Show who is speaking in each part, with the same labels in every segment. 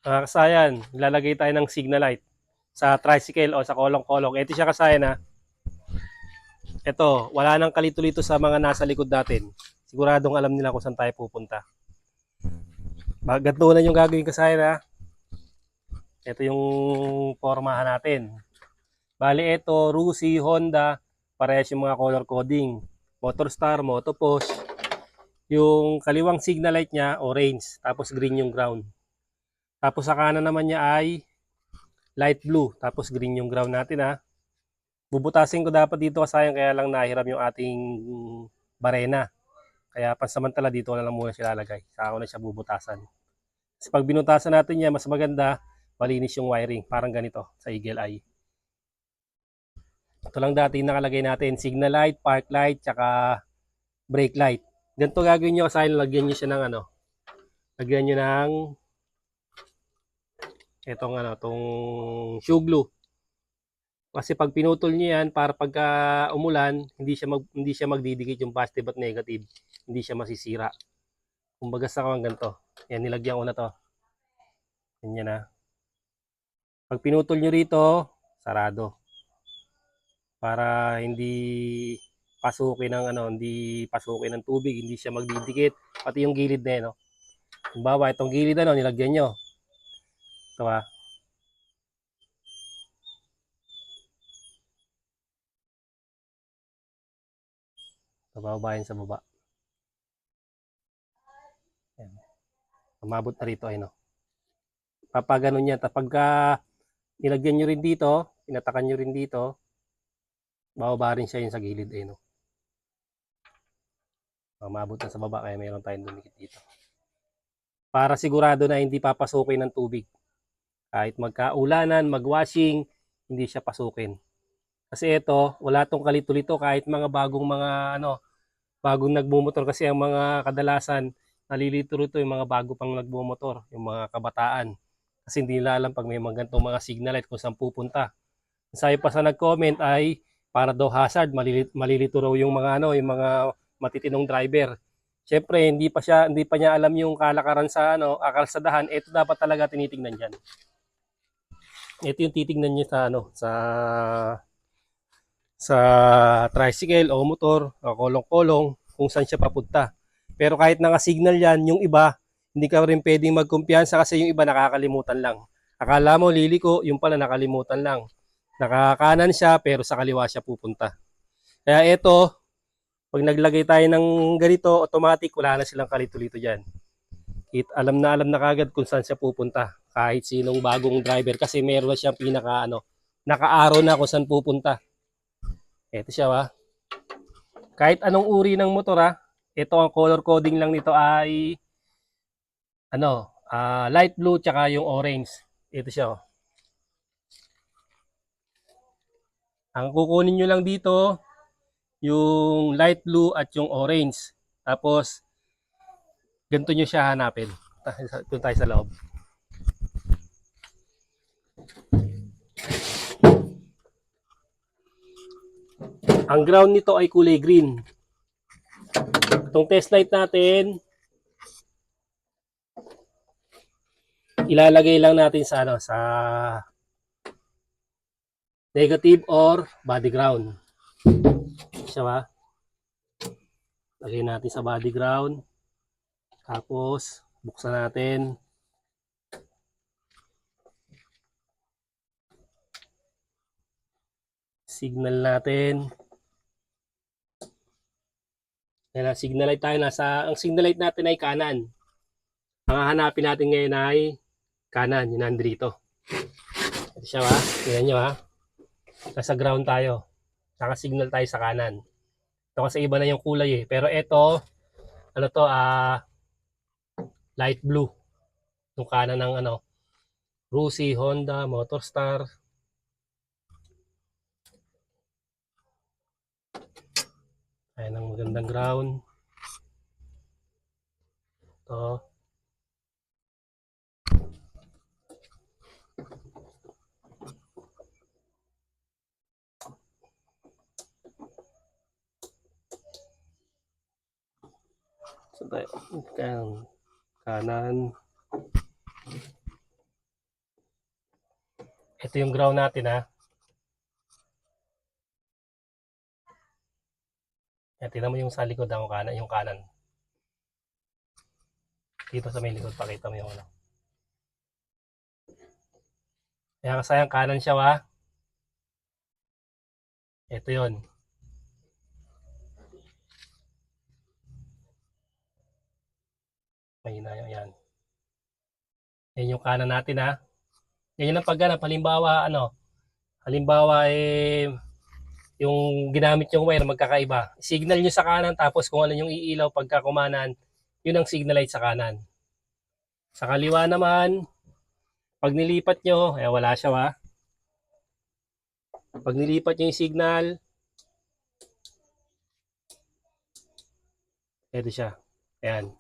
Speaker 1: Mga kasayan, lalagay tayo ng signal light sa tricycle o sa kolong-kolong. Ito siya kasayan ha. Ito, wala nang kalito-lito sa mga nasa likod natin. Siguradong alam nila kung saan tayo pupunta. Ganito na yung gagawin kasayan ha. Ito yung pormahan natin. Bali ito, Rusi, Honda, parehas yung mga color coding. Motorstar, Motopost. Yung kaliwang signal light niya, orange. Tapos green yung ground. Tapos sa kanan naman niya ay light blue. Tapos green yung ground natin ha. Bubutasin ko dapat dito kasayang kaya lang nahiram yung ating barena. Kaya pansamantala dito na lang muna siya lalagay. Saka ko na siya bubutasan. Kasi pag binutasan natin yan, mas maganda, malinis yung wiring. Parang ganito sa Eagle Eye. Ito lang dati nakalagay natin. Signal light, park light, tsaka brake light. Ganito gagawin nyo kasi lagyan nyo siya ng ano. Lagyan nyo ng itong shoe glue. Kasi pag pinutol niyo yan, para pagka umulan, hindi siya magdidikit yung positive at negative. Hindi siya masisira. Kumbaga sa kawang ganito. Yan, nilagyan ko na to. Yan na. Pag pinutol nyo rito, sarado. Para hindi pasukin ng tubig, hindi siya magdidikit. Pati yung gilid na yan, no? Halimbawa, itong gilid nilagyan nyo. Ito ha. Nababayan sa baba. Yan. Umabot na rito ay no. Papaganon niya. Pagka nilagyan nyo rin dito, pinatakan nyo rin dito, bababa rin siya yun sa gilid ay no. Umabot na sa baba kaya mayroon tayong dumikit dito. Para sigurado na hindi papasukin ng tubig. Kahit magkaulanan, magwashing, hindi siya pasukin. Kasi ito, wala tong kalito-lito kahit bagong nagmumotor kasi ang mga kadalasan nalilito rito yung mga bago pang nagmumotor, yung mga kabataan. Kasi hindi nila alam pag may mga ganitong mga signal light kung saan pupunta. Sabi pa sa nag-comment ay para daw hazard, malilito raw yung mga matitinong driver. Siyempre, hindi pa niya alam yung kalakaran sa kalsadahan. Ito dapat talaga tinitingnan diyan. Ito yung titingnan niyo sa sa tricycle o motor o kolong-kolong kung saan siya papunta. Pero kahit naka-signal yan, yung iba, hindi ka rin pwedeng magkumpiyansa kasi yung iba nakakalimutan lang. Akala mo liliko, yung pala nakalimutan lang. Nakakanan siya pero sa kaliwa siya pupunta. Kaya ito, pag naglagay tayo ng ganito, automatic wala na silang kalito-lito dyan. Alam na kagad kung saan siya pupunta. Kahit sinong bagong driver kasi meron na siyang naka-arrow na kung saan pupunta. Ito siya ha. Kahit anong uri ng motor ha, ito ang color coding lang nito ay light blue tsaka yung orange. Ito siya oh. Ang kukunin nyo lang dito, yung light blue at yung orange. Tapos, ganito nyo siya hanapin. Doon tayo sa loob. Ang ground nito ay kulay green. Itong test light natin, ilalagay lang natin sa negative or body ground. Siya ba? Lagay natin sa body ground. Tapos, buksan natin. Signal natin. Yan, signal light tayo. Ang signal light natin ay kanan. Ang hahanapin natin ngayon ay kanan. Yun nandito. Ito siya ha. Tingnan nyo ha. Nasa ground tayo. Naka-signal tayo sa kanan. Ito kasi iba na yung kulay eh. Pero ito, light blue. Yung kanan ng Rusi, Honda, Motorstar. Ayan ang magandang ground. Ito. So tayo. Kanan. Ito yung ground natin ha. Yan, tingnan mo yung sa likod ang kanan, yung kanan. Dito sa may likod, pakita mo yung ano. Kaya kasayang kanan siya ha. Ito yun. Mahina yan. Yan yung kanan natin ha. Yan ang pagganap. Halimbawa yung ginamit yung wire magkakaiba. Signal nyo sa kanan tapos kung ano yung iilaw pagka kumanan, yun ang signal light sa kanan. Sa kaliwa naman, pag nilipat nyo, wala siya ha. Pag nilipat nyo yung signal, ito siya. Ayan.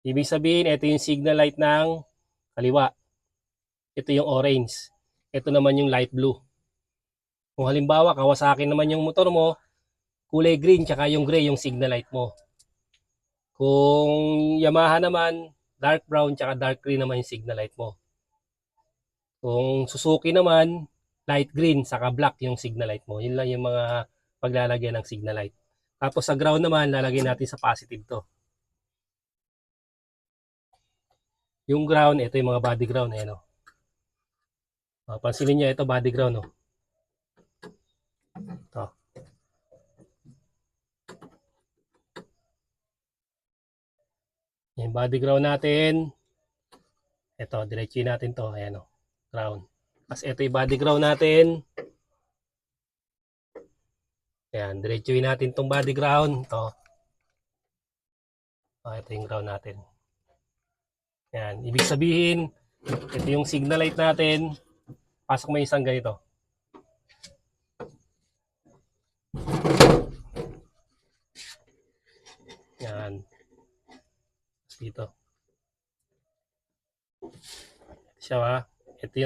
Speaker 1: Ibig sabihin, ito yung signal light ng kaliwa. Ito yung orange. Ito naman yung light blue. Kung halimbawa, Kawasaki naman yung motor mo, kulay green, tsaka yung gray yung signal light mo. Kung Yamaha naman, dark brown, tsaka dark green naman yung signal light mo. Kung Suzuki naman, light green, saka black yung signal light mo. Yun lang yung mga paglalagyan ng signal light. Tapos sa ground naman, lalagay natin sa positive to. Yung ground, ito yung mga body ground. Ayan, oh. Pansinin nyo, ito body ground. Oh. Ito. Yung body ground natin. Ito, diretsuin natin to. Ayan, oh. Ground. Tapos ito yung body ground natin. Ayan, diretsuin natin tong body ground. Ito. Ito yung ground natin. Ayan, ibig sabihin, ito yung signal light natin. Pasok mo isang ganito. Yan. Dito. Ito siya ha. Ito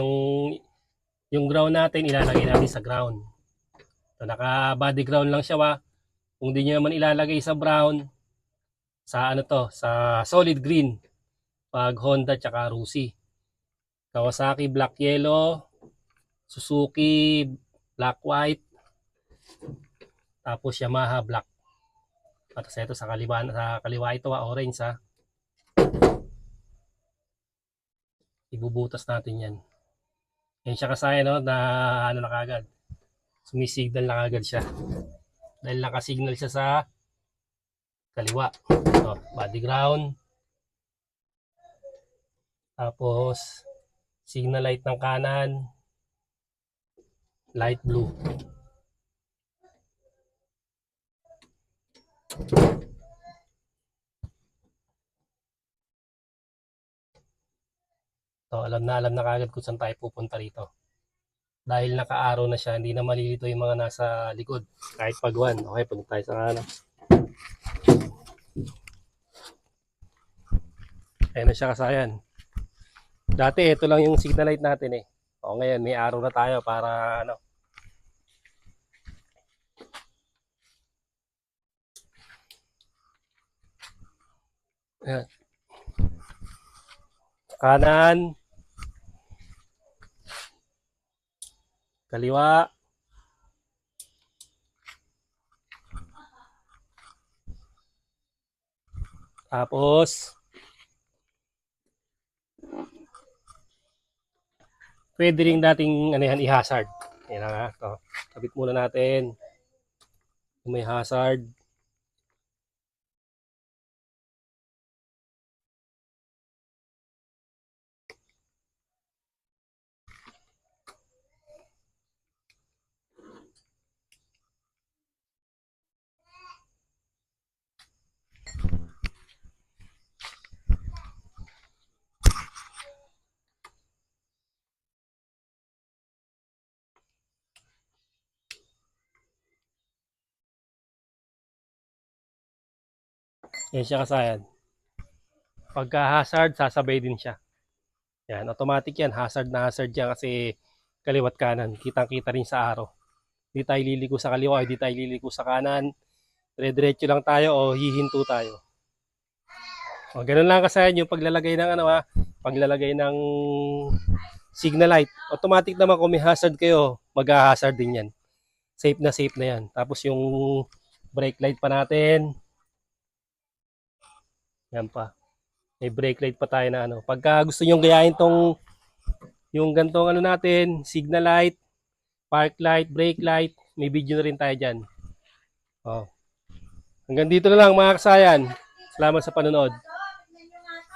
Speaker 1: yung ground natin, ilalagay natin sa ground. Ito, naka body ground lang siya ha. Kung di nyo naman ilalagay sa brown, sa ano to, sa solid green. Pag Honda tsaka Rusi. Kawasaki black yellow, Suzuki black white, tapos Yamaha black. Tapos ito sa kaliwa ito orange ha. Ibubutas natin yan. Yan siya kasaya no, na ano na kagad. Sumisignal na kagad siya. Dahil nakasignal siya sa kaliwa. Ito, body ground. Tapos signal light ng kanan, light blue. So, alam na kagad kung saan tayo pupunta rito. Dahil naka-arrow na siya, hindi na malilito yung mga nasa likod. Kahit pagwan. Okay, punta tayo sa kanan. Ayan na siya kasayan. Dati, ito lang yung signal light natin eh. O ngayon, may arrow na tayo para ano. Ayan. Kanan. Kaliwa. Tapos, pwede rin dating ano yan, i-hazard. Yan na nga. Kabit muna natin. May hazard. Yan siya kasayan. Pagka hazard, sasabay din siya. Yan, automatic yan. Hazard na hazard yan kasi kaliwat kanan. Kitang-kita rin sa araw. Hindi tayo liliko sa kaliwa, hindi tayo liliko sa kanan. Dire-diretso lang tayo o hihinto tayo. O, ganun lang kasayan yung paglalagay ng paglalagay ng signal light. Automatic naman kung may hazard kayo, mag-hazard din yan. Safe na yan. Tapos yung brake light pa natin. Yan pa. May brake light pa tayo na ano. Pagka gusto nyo gayahin tong yung gantong ano natin, signal light, park light, brake light, may video na rin tayo dyan. Oh. Hanggang dito na lang mga kasayan. Salamat sa panonood.